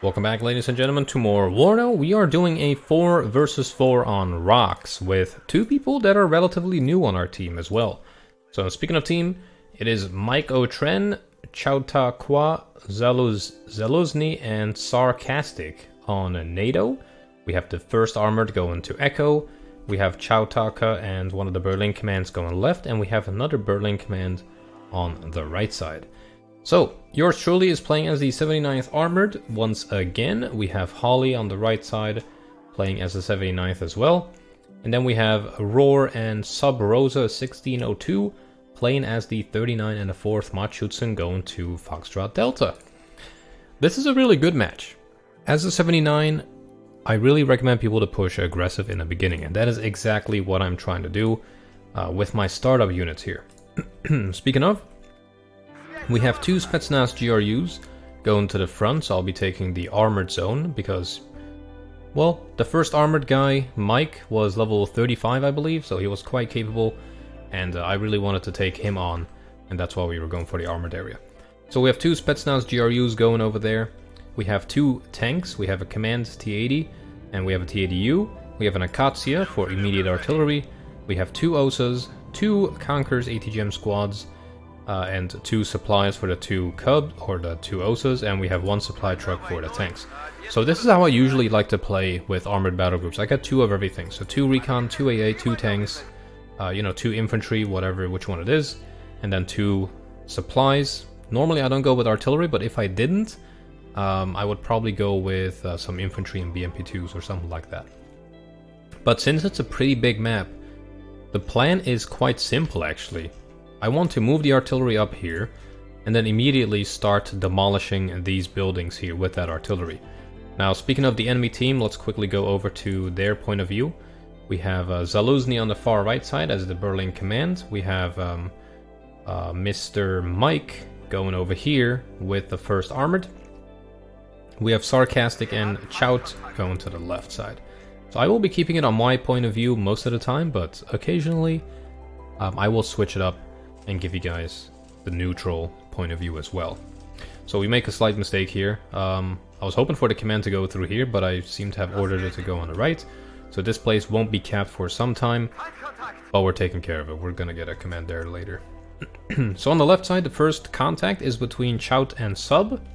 Welcome back, ladies and gentlemen, to more WARNO. We are doing a 4 versus 4 on rocks with two people that are relatively new on our team as well. So speaking of team, it is Mike O'Tren, Chautauqua, Zeluzny, and Sarcastic on NATO. We have the first armored going to Echo. We have Chautauqua and one of the Berlin commands going left, and we have another Berlin command on the right side. So, yours truly is playing as the 79th Armored. Once again, we have Holly on the right side playing as the 79th as well. And then we have Roar and Sub Rosa 1602 playing as the 39 and the 4th Machutsen going to Foxtrot Delta. This is a really good match. As a 79, I really recommend people to push aggressive in the beginning, and that is exactly what I'm trying to do with my startup units here. Speaking of, we have two Spetsnaz GRUs going to the front, so I'll be taking the armored zone because, well, the first armored guy, Mike, was level 35, I believe, so he was quite capable, and I really wanted to take him on, and that's why we were going for the armored area. So we have two Spetsnaz GRUs going over there. We have two tanks. We have a Command T-80, and we have a T-80U. We have an Akatsiya for immediate artillery. We have two OSAs, two Conquerors ATGM squads, and two supplies for the two Cubs, or the two OSAs, and we have one supply truck for the tanks. So this is how I usually like to play with armored battle groups. I got two of everything, so two recon, two AA, two tanks, two infantry, whatever, which one it is, and then two supplies. Normally I don't go with artillery, but if I didn't, I would probably go with some infantry and BMP2s or something like that. But since it's a pretty big map, the plan is quite simple actually. I want to move the artillery up here and then immediately start demolishing these buildings here with that artillery. Now, speaking of the enemy team, let's quickly go over to their point of view. We have Zeluzny on the far right side as the Berlin command. We have Mr. Mike going over here with the first armored. We have Sarcastic and Chout going to the left side. So I will be keeping it on my point of view most of the time, but occasionally I will switch it up and give you guys the neutral point of view as well. So we make a slight mistake here. I was hoping for the command to go through here, but I seem to have ordered it to go on the right. So this place won't be capped for some time, but we're taking care of it. We're gonna get a command there later. So on the left side, the first contact is between Chout and Sub.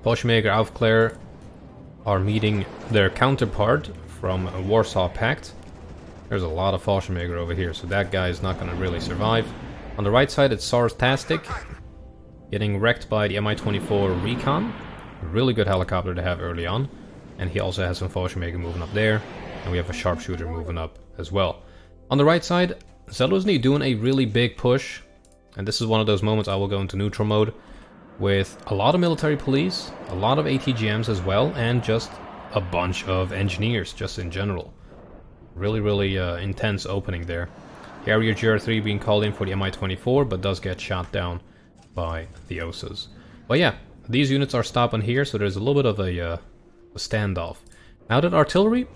Fallschirmjäger Aufklär are meeting their counterpart from Warsaw Pact. There's a lot of Fallschirmjäger over here, so that guy is not going to really survive. On the right side, it's Sarcastic, getting wrecked by the Mi-24 Recon. A really good helicopter to have early on. And he also has some Fallschirmjäger moving up there. And we have a sharpshooter moving up as well. On the right side, Zeluzny doing a really big push. And this is one of those moments I will go into neutral mode. With a lot of military police, a lot of ATGMs as well, and just a bunch of engineers, just in general. Really intense opening there. Harrier GR3 being called in for the Mi-24, but does get shot down by the OSAs. But yeah, these units are stopping here, so there's a little bit of a standoff. Now that artillery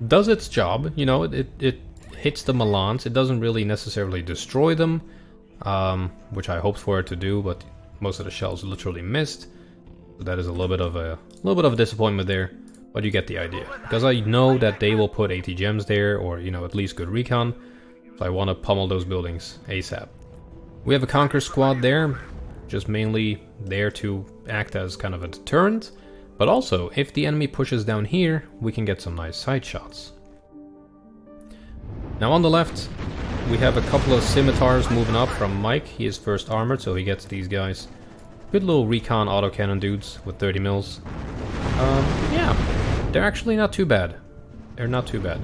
does its job, you know, it hits the Milans. It doesn't really necessarily destroy them, which I hoped for it to do, but most of the shells literally missed. So that is a little bit of a disappointment there. But you get the idea, because I know that they will put ATGMs there, or, you know, at least good recon, so I want to pummel those buildings ASAP. We have a Conquer squad there, just mainly there to act as kind of a deterrent, but also, if the enemy pushes down here, we can get some nice side shots. Now on the left, we have a couple of scimitars moving up from Mike. He is first armored, so he gets these guys. Good little recon autocannon dudes with 30 mils. Yeah. They're actually not too bad. They're not too bad.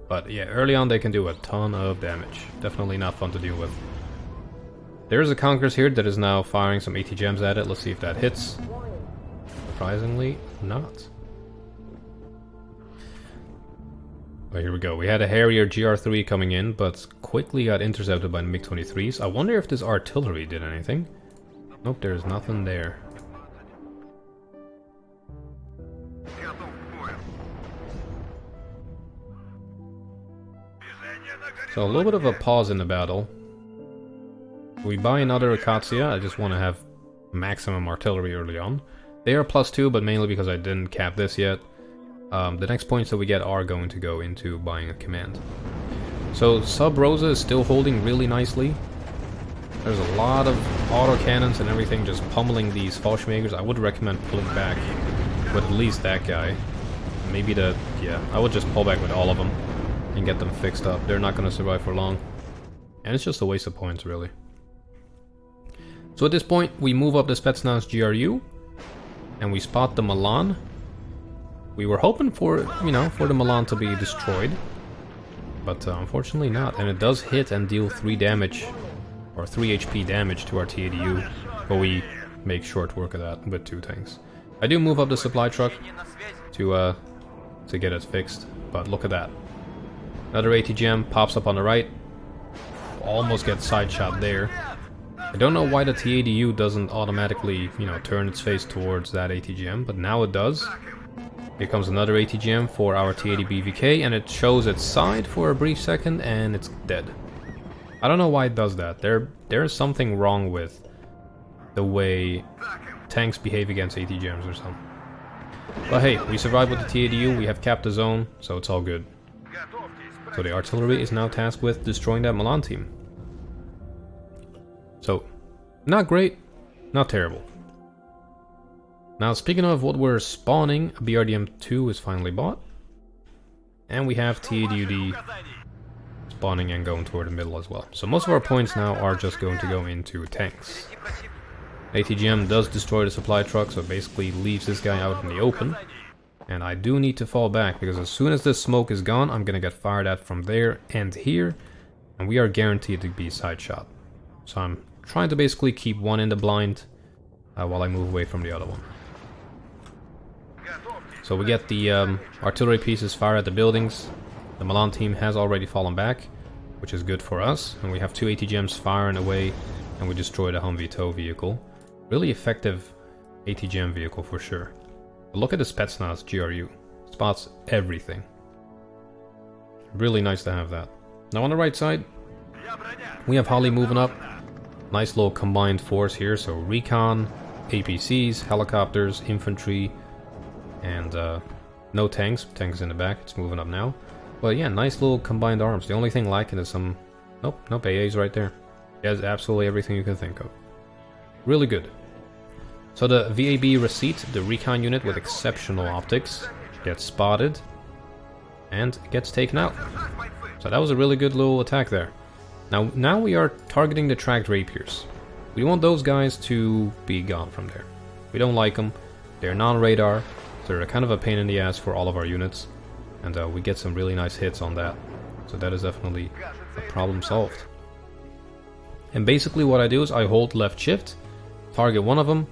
But yeah, early on they can do a ton of damage. Definitely not fun to deal with. There is a Conquerors here that is now firing some ATGMs at it. Let's see if that hits. Surprisingly, not. Well, here we go. We had a Harrier GR3 coming in, but quickly got intercepted by the MiG-23s. I wonder if this artillery did anything. Nope, there's nothing there. So a little bit of a pause in the battle. We buy another Akatsiya. I just want to have maximum artillery early on. They are +2, but mainly because I didn't cap this yet. The next points that we get are going to go into buying a command. So Sub Rosa is still holding really nicely. There's a lot of autocannons and everything just pummeling these Fallschmägers. I would recommend pulling back with at least that guy. Maybe I would just pull back with all of them and get them fixed up. They're not going to survive for long. And it's just a waste of points, really. So at this point, we move up the Spetsnaz GRU and we spot the Milan. We were hoping for, for the Milan to be destroyed, but unfortunately not. And it does hit and deal 3 damage, or 3 HP damage to our TADU, but we make short work of that with 2 tanks. I do move up the supply truck to get it fixed, but look at that. Another ATGM pops up on the right, almost gets side shot there. I don't know why the TADU doesn't automatically, turn its face towards that ATGM, but now it does. Here comes another ATGM for our TAD-BVK, and it shows its side for a brief second, and it's dead. I don't know why it does that. There's something wrong with the way tanks behave against ATGMs or something. But hey, we survived with the TADU, we have capped the zone, so it's all good. So the artillery is now tasked with destroying that Milan team. So, not great, not terrible. Now, speaking of what we're spawning, BRDM2 is finally bought. And we have TADUD spawning and going toward the middle as well. So most of our points now are just going to go into tanks. ATGM does destroy the supply truck, so it basically leaves this guy out in the open. And I do need to fall back, because as soon as this smoke is gone, I'm going to get fired at from there and here. And we are guaranteed to be side shot. So I'm trying to basically keep one in the blind while I move away from the other one. So we get the artillery pieces fire at the buildings. The Milan team has already fallen back, which is good for us. And we have 2 ATGMs firing away, and we destroy the Humvee tow vehicle. Really effective ATGM vehicle for sure. But look at the Spetsnaz GRU. Spots everything. Really nice to have that. Now on the right side, we have Holly moving up. Nice little combined force here. So recon, APCs, helicopters, infantry, and no tanks. Tanks in the back. It's moving up now. But yeah, nice little combined arms. The only thing lacking is some... Nope, AA's right there. It has absolutely everything you can think of. Really good. So the VAB Receipt, the recon unit with exceptional optics, gets spotted and gets taken out. So that was a really good little attack there. Now we are targeting the tracked rapiers. We want those guys to be gone from there. We don't like them. They're non-radar, so they're kind of a pain in the ass for all of our units. And we get some really nice hits on that. So that is definitely a problem solved. And basically what I do is I hold left shift, target one of them,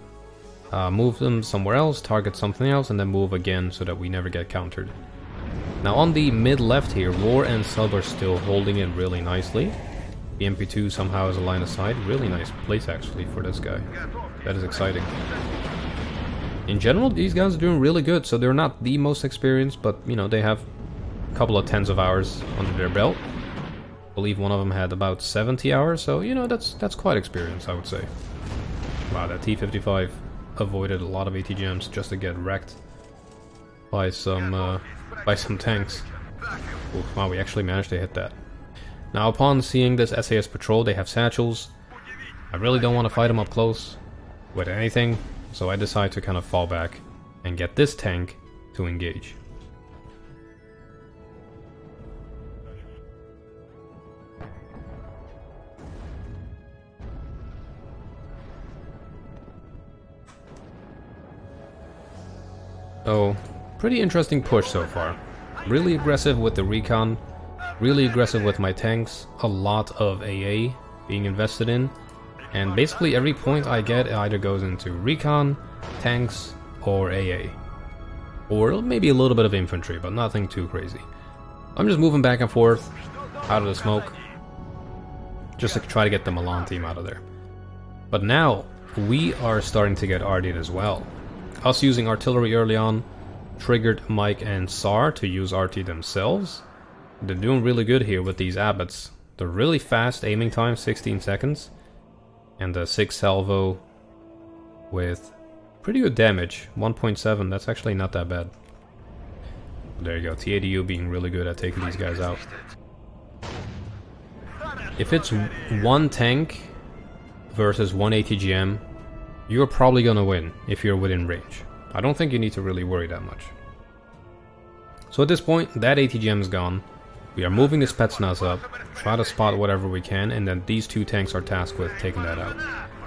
move them somewhere else, target something else, and then move again so that we never get countered. Now on the mid left here, War and Sub are still holding it really nicely. The MP2 somehow has a line of sight. Really nice place actually for this guy. That is exciting. In general, these guys are doing really good, so they're not the most experienced, but they have a couple of tens of hours under their belt. I believe one of them had about 70 hours, so that's quite experienced, I would say. Wow, that T-55 avoided a lot of ATGMs just to get wrecked by some tanks. Ooh, wow, we actually managed to hit that. Now, upon seeing this SAS patrol, they have satchels. I really don't want to fight them up close with anything, so I decide to kind of fall back and get this tank to engage. So, pretty interesting push so far. Really aggressive with the recon, really aggressive with my tanks, a lot of AA being invested in, and basically every point I get either goes into recon, tanks, or AA. Or maybe a little bit of infantry, but nothing too crazy. I'm just moving back and forth out of the smoke, just to try to get the Milan team out of there. But now, we are starting to get RD'd as well. Us using artillery early on triggered Mike and Sar to use RT themselves. They're doing really good here with these abbots. They're really fast aiming time, 16 seconds. And the 6 salvo with pretty good damage. 1.7, that's actually not that bad. There you go, TADU being really good at taking these guys out. If it's one tank versus one ATGM, you're probably gonna win if you're within range. I don't think you need to really worry that much. So at this point, that ATGM is gone. We are moving the Spetsnaz up, try to spot whatever we can, and then these two tanks are tasked with taking that out.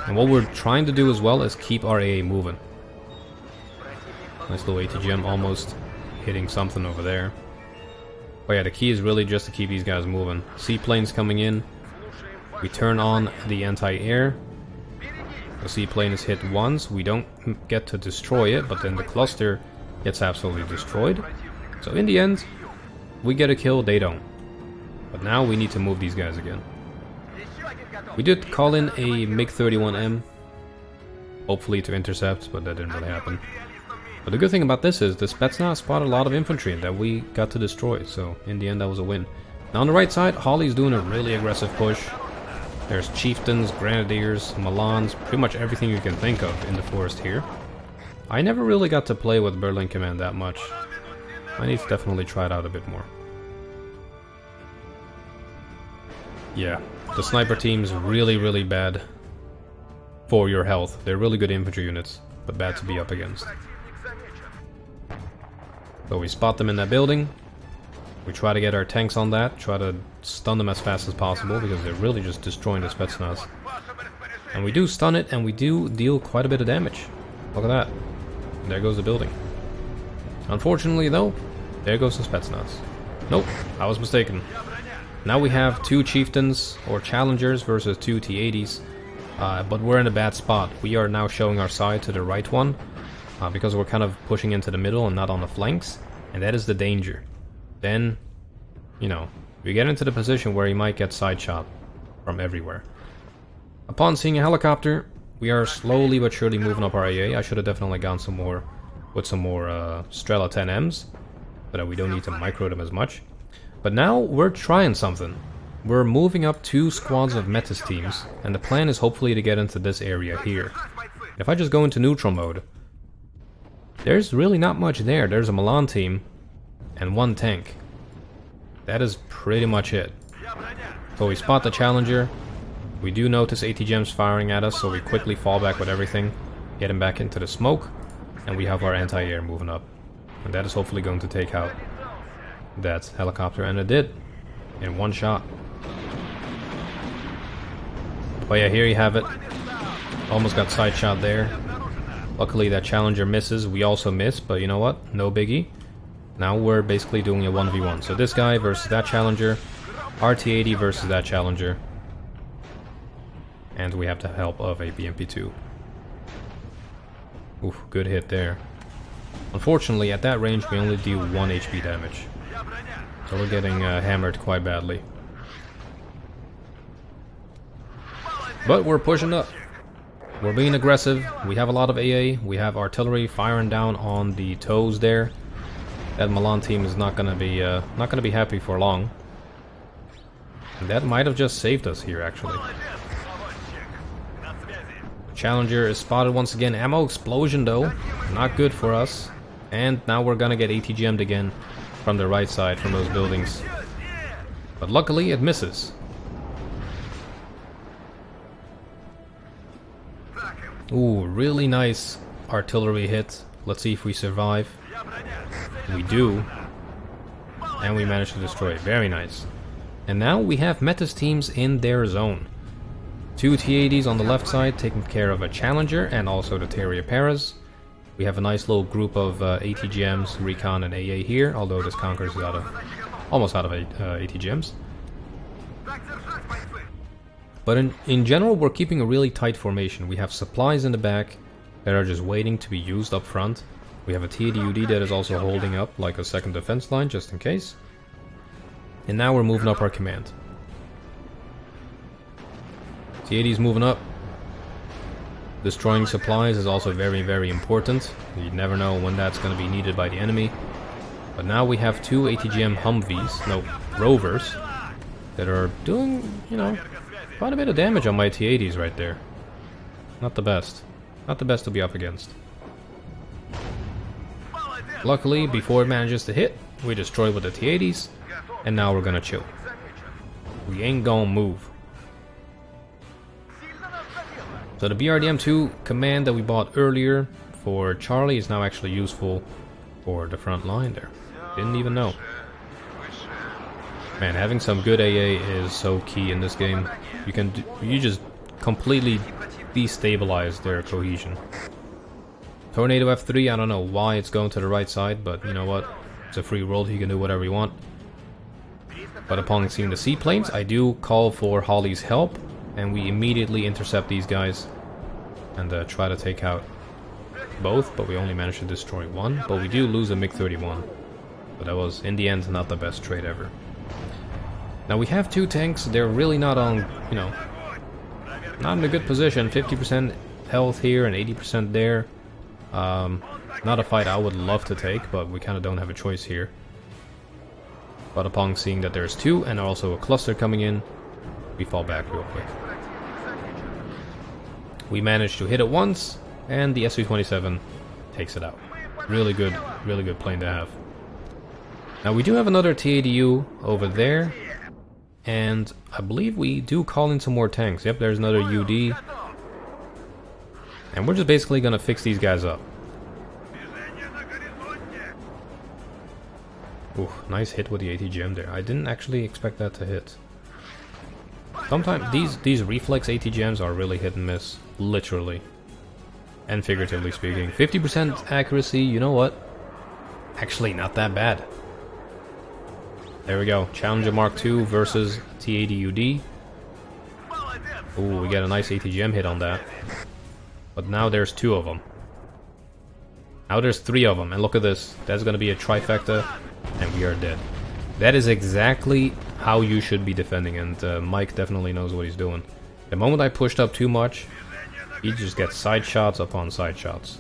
And what we're trying to do as well is keep our AA moving. Nice little ATGM almost hitting something over there. But yeah, the key is really just to keep these guys moving. Seaplanes coming in. We turn on the anti-air. The seaplane is hit once. We don't get to destroy it, but then the cluster gets absolutely destroyed. So in the end, we get a kill, they don't. But now we need to move these guys again. We did call in a MiG-31M, hopefully to intercept, but that didn't really happen. But the good thing about this is the Spetsnaz spotted a lot of infantry that we got to destroy, so in the end that was a win. Now on the right side, Holly's doing a really aggressive push. There's chieftains, grenadiers, Milans, pretty much everything you can think of in the forest here. I never really got to play with Berlin Command that much. I need to definitely try it out a bit more. Yeah, the sniper team's really bad for your health. They're really good infantry units, but bad to be up against. So we spot them in that building. We try to get our tanks on that, try to stun them as fast as possible, because they're really just destroying the Spetsnaz. And we do stun it, and we do deal quite a bit of damage. Look at that. And there goes the building. Unfortunately though, there goes the Spetsnaz. Nope, I was mistaken. Now we have two chieftains, or challengers, versus two T-80s. But we're in a bad spot. We are now showing our side to the right one, because we're kind of pushing into the middle and not on the flanks. And that is the danger. Then, you know, we get into the position where he might get side shot from everywhere. Upon seeing a helicopter, we are slowly but surely moving up our AA. I should have definitely gone some more with some more Strela 10Ms, so that we don't need to micro them as much. But now we're trying something. We're moving up 2 squads of Metis teams, and the plan is hopefully to get into this area here. If I just go into neutral mode, there's really not much there. There's a Milan team and 1 tank. That is pretty much it. So we spot the challenger. We do notice ATGMs firing at us, so we quickly fall back with everything, get him back into the smoke, and we have our anti-air moving up. And that is hopefully going to take out that helicopter, and it did, in 1 shot. But yeah, here you have it. Almost got side shot there. Luckily that challenger misses, we also miss, but you know what? No biggie. Now we're basically doing a 1v1. So this guy versus that challenger, RT-80 versus that challenger. And we have the help of a BMP-2. Oof, good hit there. Unfortunately, at that range we only deal 1 HP damage. So we're getting hammered quite badly. But we're pushing up. We're being aggressive. We have a lot of AA. We have artillery firing down on the toes there. That Milan team is not gonna be happy for long. And that might have just saved us here, actually. Challenger is spotted once again. Ammo explosion though, not good for us. And now we're gonna get ATGM'd again from the right side from those buildings. But luckily it misses. Ooh, really nice artillery hit. Let's see if we survive. We do. And we managed to destroy it. Very nice. And now we have Metis teams in their zone. 2 T-80s on the left side taking care of a challenger and also the Terrier Paras. We have a nice little group of ATGMs, Recon and AA here, although this Conqueror is almost out of ATGMs. But in general, we're keeping a really tight formation. We have supplies in the back that are just waiting to be used up front. We have a TDUD that is also holding up like a second defense line just in case. And now we're moving up our command. T-80 is moving up. Destroying supplies is also very important. You never know when that's going to be needed by the enemy. But now we have 2 ATGM Humvees, no, Rovers, that are doing, you know, quite a bit of damage on my T-80s right there. Not the best. Not the best to be up against. Luckily, before it manages to hit, we destroy with the T80s, and now we're gonna chill. We ain't gonna move. So the BRDM2 command that we bought earlier for Charlie is now actually useful for the front line there. Didn't even know. Man, having some good AA is so key in this game. You just completely destabilize their cohesion. Tornado F3, I don't know why it's going to the right side, but you know what? It's a free world, you can do whatever you want. But upon seeing the seaplanes, I do call for Holly's help, and we immediately intercept these guys and try to take out both, but we only managed to destroy one. But we do lose a MiG-31. But that was, in the end, not the best trade ever. Now we have two tanks, they're really not on, you know, not in a good position. 50% health here and 80% there. Not a fight I would love to take, but we kind of don't have a choice here. But upon seeing that there's two and also a cluster coming in, we fall back real quick. We managed to hit it once, and the Su-27 takes it out. Really good plane to have. Now we do have another T-80U over there, and I believe we do call in some more tanks. Yep, there's another UD. And we're just basically gonna fix these guys up. Ooh, nice hit with the ATGM there. I didn't actually expect that to hit. Sometimes these reflex ATGMs are really hit and miss, literally. And figuratively speaking. 50% accuracy, you know what? Actually, not that bad. There we go. Challenger Mark II versus T-80UD. Ooh, we get a nice ATGM hit on that. But now there's two of them. Now there's three of them, and look at this. That's gonna be a trifecta, and we are dead. That is exactly how you should be defending, and Mike definitely knows what he's doing. The moment I pushed up too much, he just gets side shots upon side shots.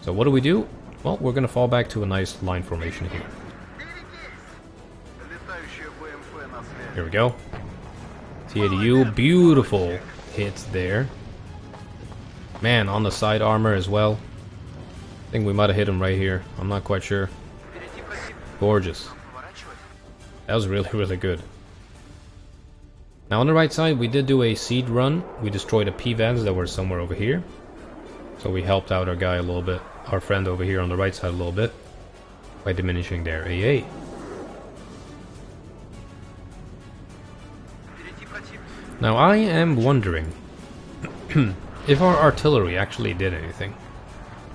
So what do? Well, we're gonna fall back to a nice line formation here. Here we go. T-80U, beautiful hits there. Man, on the side armor as well. I think we might have hit him right here. I'm not quite sure. Gorgeous. That was really good. Now on the right side, we did do a seed run. We destroyed a P-Vans that were somewhere over here. So we helped out our guy a little bit. Our friend over here on the right side a little bit. By diminishing their AA. Now I am wondering if our artillery actually did anything.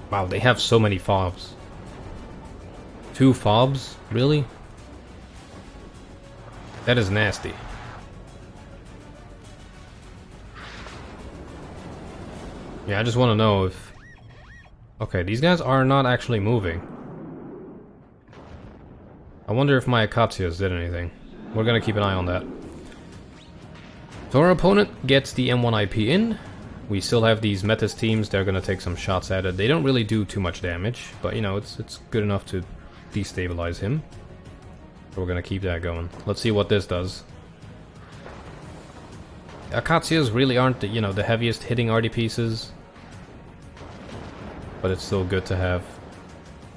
Wow, they have so many FOBs. 2 FOBs? Really? That is nasty. Yeah, I just want to know if... Okay, these guys are not actually moving. I wonder if my Akatsias did anything. We're gonna keep an eye on that. So our opponent gets the M1IP in. We still have these Metis teams, they're gonna take some shots at it. They don't really do too much damage, but you know, it's good enough to destabilize him. So we're gonna keep that going. Let's see what this does. Akatsias really aren't the, you know, the heaviest hitting arty pieces. But it's still good to have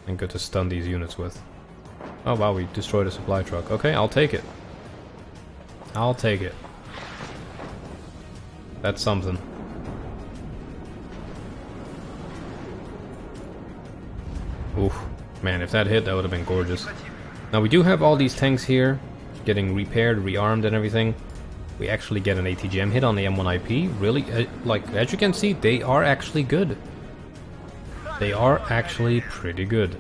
and good to stun these units with. Oh wow, we destroyed a supply truck. Okay, I'll take it. I'll take it. That's something. Oof. Man, if that hit, that would have been gorgeous. Now we do have all these tanks here getting repaired, rearmed and everything. We actually get an ATGM hit on the M1IP. Really, like, as you can see, they are actually good. They are actually pretty good.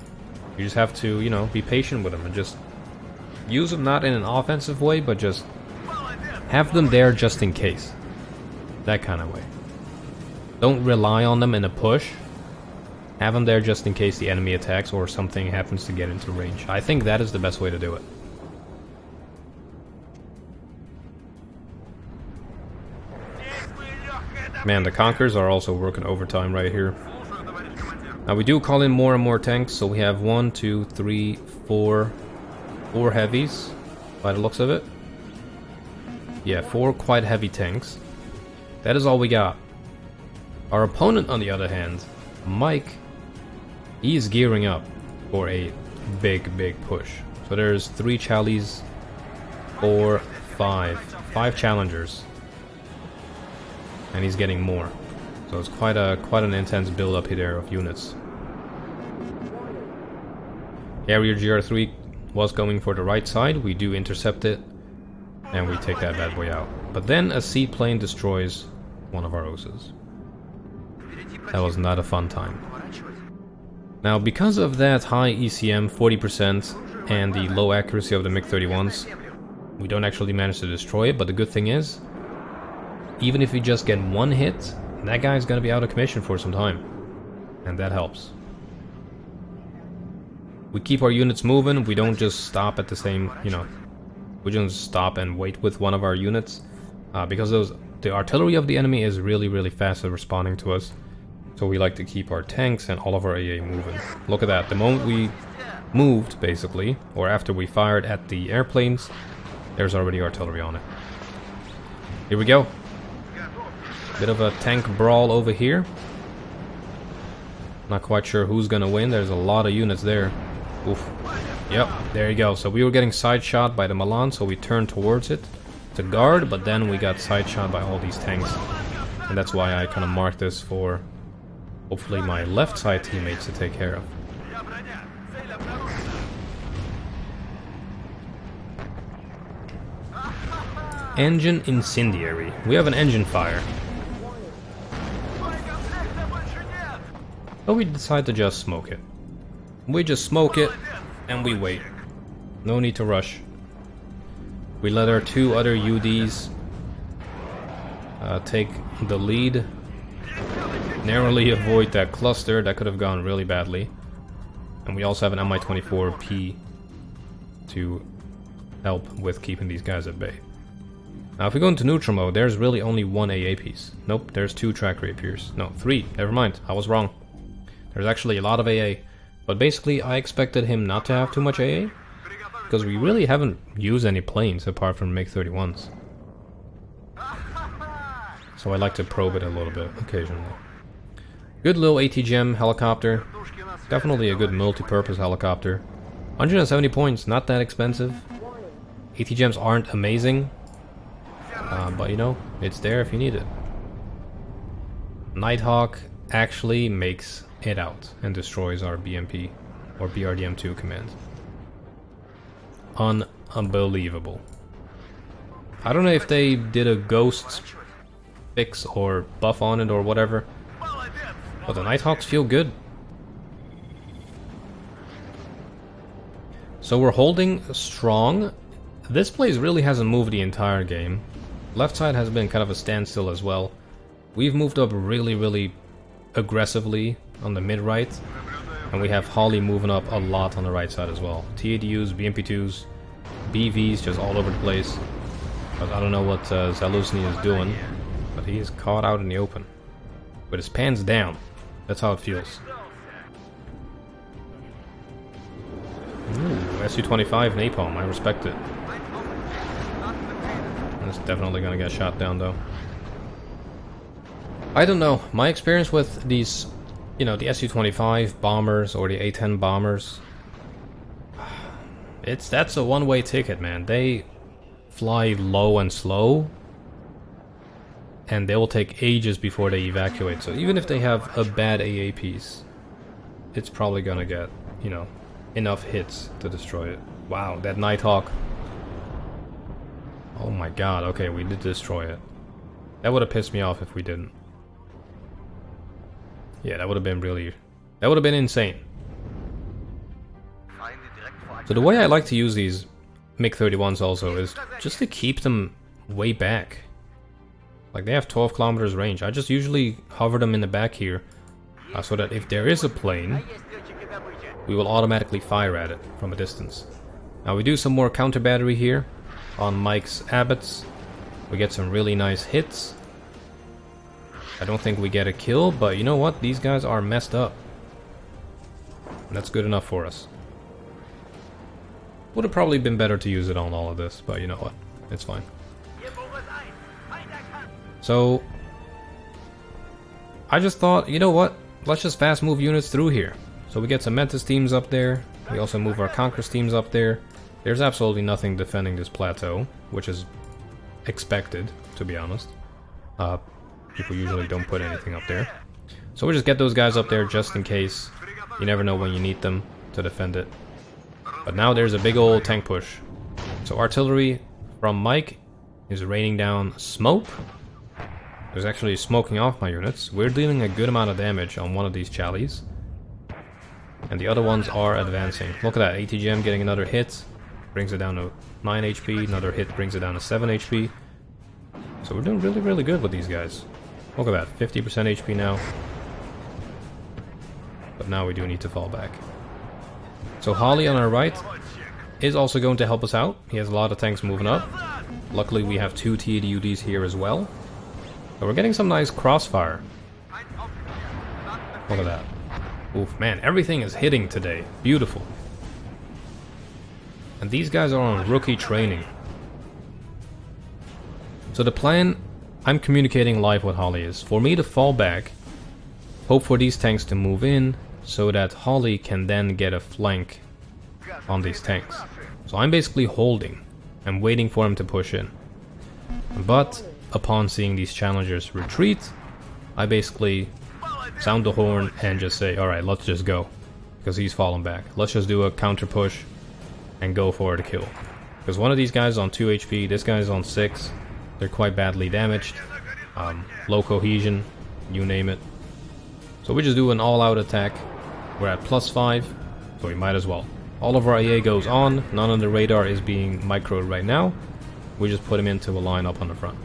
You just have to, you know, be patient with them and just use them not in an offensive way, but just have them there just in case. That kind of way. Don't rely on them in a push. Have them there just in case the enemy attacks or something happens to get into range. I think that is the best way to do it. Man, the Conquerors are also working overtime right here. Now we do call in more and more tanks, so we have 1, 2, 3, 4 heavies, by the looks of it. Yeah, 4 quite heavy tanks. That is all we got. Our opponent, on the other hand, Mike, he's gearing up for a big push. So there's 3 Chalies, 4, 5 challengers, and he's getting more. So it's quite an intense build up here of units. Area GR3 was going for the right side. We do intercept it, and we take that bad boy out. But then a seaplane destroys one of our Oses. That was not a fun time. Now, because of that high ECM, 40%, and the low accuracy of the MiG-31s, we don't actually manage to destroy it, but the good thing is, even if we just get 1 hit, that guy's gonna be out of commission for some time. And that helps. We keep our units moving, we don't just stop at the same, you know, we don't stop and wait with one of our units, because the artillery of the enemy is really fast at responding to us. So we like to keep our tanks and all of our AA moving. Look at that, the moment we moved, basically, or after we fired at the airplanes, there's already artillery on it. Here we go. Bit of a tank brawl over here. Not quite sure who's gonna win, there's a lot of units there. Oof. Yep, there you go. So we were getting side shot by the Milan, so we turned towards it to guard, but then we got side shot by all these tanks. And that's why I kind of marked this for hopefully my left side teammates to take care of. Engine incendiary. We have an engine fire. But we decide to just smoke it. We just smoke it and we wait. No need to rush. We let our 2 other UDs take the lead. Narrowly avoid that cluster. That could have gone really badly. And we also have an Mi-24P to help with keeping these guys at bay. Now if we go into neutral mode, there's really only 1 AA piece. Nope, there's 2 track rapiers. No, 3. Never mind, I was wrong. There's actually a lot of AA. But basically, I expected him not to have too much AA, because we really haven't used any planes apart from MiG-31s. So I like to probe it a little bit occasionally. Good little ATGM helicopter. Definitely a good multi-purpose helicopter. 170 points, not that expensive. ATGMs aren't amazing, but you know, it's there if you need it. Nighthawk actually makes it out and destroys our BMP or BRDM2 command. Unbelievable. I don't know if they did a ghost fix or buff on it or whatever, but the Nighthawks feel good. So we're holding strong. This place really hasn't moved the entire game. Left side has been kind of a standstill as well. We've moved up really aggressively on the mid-right, and we have Holly moving up a lot on the right side as well. TADUs, BMP2s, BVs just all over the place. But I don't know what Zaluzny is doing, but he is caught out in the open. With his pants down. That's how it feels. Ooh, Su-25 napalm, I respect it. It's definitely gonna get shot down though. I don't know, my experience with these, you know, the Su-25 bombers or the A-10 bombers, that's a one-way ticket, man. They fly low and slow, and they will take ages before they evacuate. So even if they have a bad AA piece, it's probably gonna get, you know, enough hits to destroy it. Wow, that Nighthawk. Oh my god, okay, we did destroy it. That would have pissed me off if we didn't. Yeah, that would have been really... that would have been insane. So the way I like to use these MiG-31s also is just to keep them way back. Like, they have 12 kilometers range. I just usually hover them in the back here, so that if there is a plane, we will automatically fire at it from a distance. Now we do some more counter battery here on Mike's Abbots. We get some really nice hits. I don't think we get a kill, but you know what? These guys are messed up. And that's good enough for us. Would have probably been better to use it on all of this, but you know what? It's fine. So I just thought, you know what? Let's just fast move units through here. So we get some Mentis teams up there. We also move our Conquerors teams up there. There's absolutely nothing defending this plateau, which is expected, to be honest. People usually don't put anything up there. So we just get those guys up there just in case. You never know when you need them to defend it. But now there's a big old tank push. So artillery from Mike is raining down smoke. There's actually smoking off my units. We're dealing a good amount of damage on one of these Chalies. And the other ones are advancing. Look at that, ATGM getting another hit. Brings it down to 9 HP. Another hit brings it down to 7 HP. So we're doing really, really good with these guys. Look at that, 50% HP now. But now we do need to fall back. So Holly on our right is also going to help us out. He has a lot of tanks moving up. Luckily we have 2 TDUDs here as well. So we're getting some nice crossfire. Look at that. Oof, man, everything is hitting today. Beautiful. And these guys are on rookie training. So the plan, I'm communicating live with Holly, is for me to fall back, hope for these tanks to move in, so that Holly can then get a flank on these tanks. So I'm basically holding and waiting for him to push in. But upon seeing these challengers retreat, I basically sound the horn and just say, alright, let's just go. Because he's fallen back. Let's just do a counter push and go for the kill. Because one of these guys is on 2 HP, this guy's on 6. They're quite badly damaged. Low cohesion, you name it. So we just do an all-out attack. We're at +5, so we might as well. All of our AA goes on, none of the radar is being microed right now. We just put him into a line up on the front.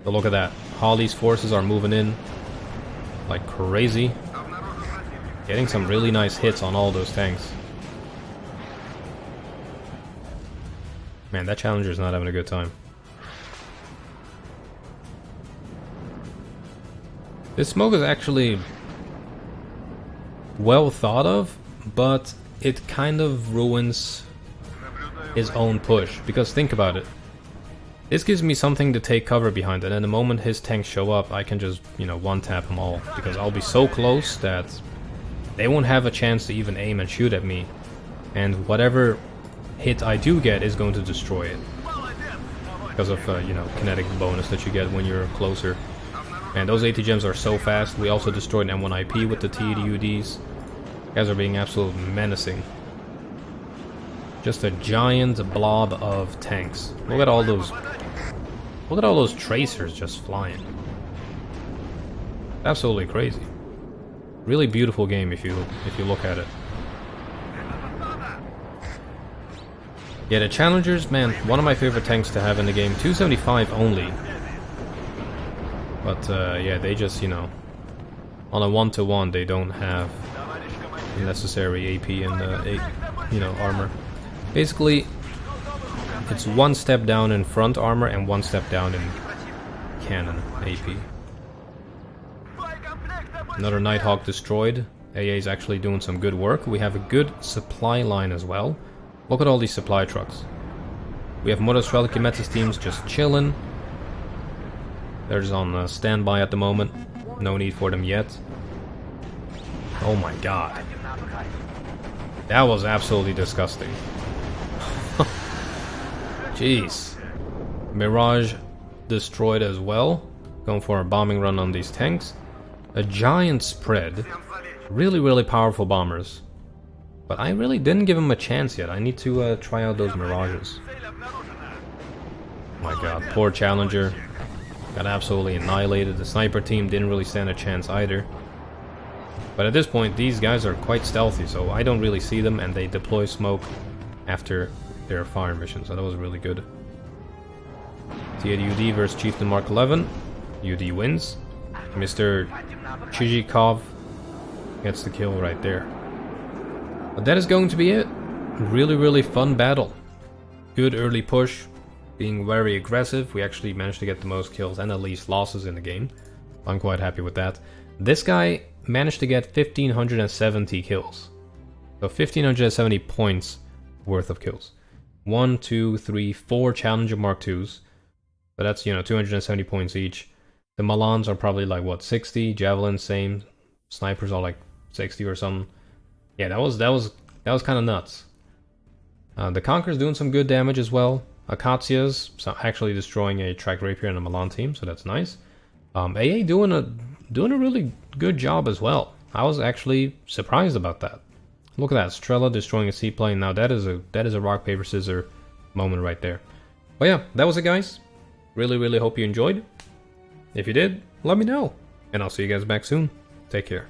So look at that. Holly's forces are moving in like crazy. Getting some really nice hits on all those tanks. Man, that Challenger's not having a good time. This smoke is actually well thought of, but it kind of ruins his own push. Because think about it. This gives me something to take cover behind, and the moment his tanks show up, I can just, you know, one-tap them all. Because I'll be so close that they won't have a chance to even aim and shoot at me. And whatever hit I do get is going to destroy it. Because of, you know, kinetic bonus that you get when you're closer. And those ATGMs are so fast. We also destroyed M1IP with the TDUDs. Guys are being absolutely menacing. Just a giant blob of tanks. Look at all those. Look at all those tracers just flying. Absolutely crazy. Really beautiful game if you look at it. Yeah, the Challengers, man, one of my favorite tanks to have in the game. 275 only. But yeah, they just, you know, on a 1-to-1 they don't have the necessary AP and you know, armor. Basically, it's one step down in front armor and one step down in cannon AP. Another Nighthawk destroyed. AA is actually doing some good work. We have a good supply line as well. Look at all these supply trucks. We have Motostrelki Metis teams just chilling. They're just on standby at the moment. No need for them yet. Oh my god. That was absolutely disgusting. Jeez. Mirage destroyed as well. Going for a bombing run on these tanks. A giant spread. Really, really powerful bombers. But I really didn't give him a chance yet. I need to try out those Mirages. Oh my god, poor Challenger. Got absolutely annihilated. The sniper team didn't really stand a chance either. But at this point, these guys are quite stealthy, so I don't really see them, and they deploy smoke after their fire mission, so that was really good. TAD-UD versus Chieftain Mark 11. UD wins. Mr. Chizhikov gets the kill right there. But that is going to be it. Really, really fun battle. Good early push. Being very aggressive. We actually managed to get the most kills and the least losses in the game. I'm quite happy with that. This guy managed to get 1570 kills. So 1570 points worth of kills. 1, 2, 3, 4 Challenger Mark IIs. So that's, you know, 270 points each. The Malans are probably like what, 60, Javelin same, snipers are like 60 or something. Yeah, that was kind of nuts. The Conqueror's doing some good damage as well. Akatsia's actually destroying a Track Rapier in a Malan team, so that's nice. AA doing a really good job as well. I was actually surprised about that. Look at that, Strela destroying a seaplane. Now that is a rock paper scissors moment right there. But yeah, that was it, guys. Really hope you enjoyed. If you did, let me know, and I'll see you guys back soon. Take care.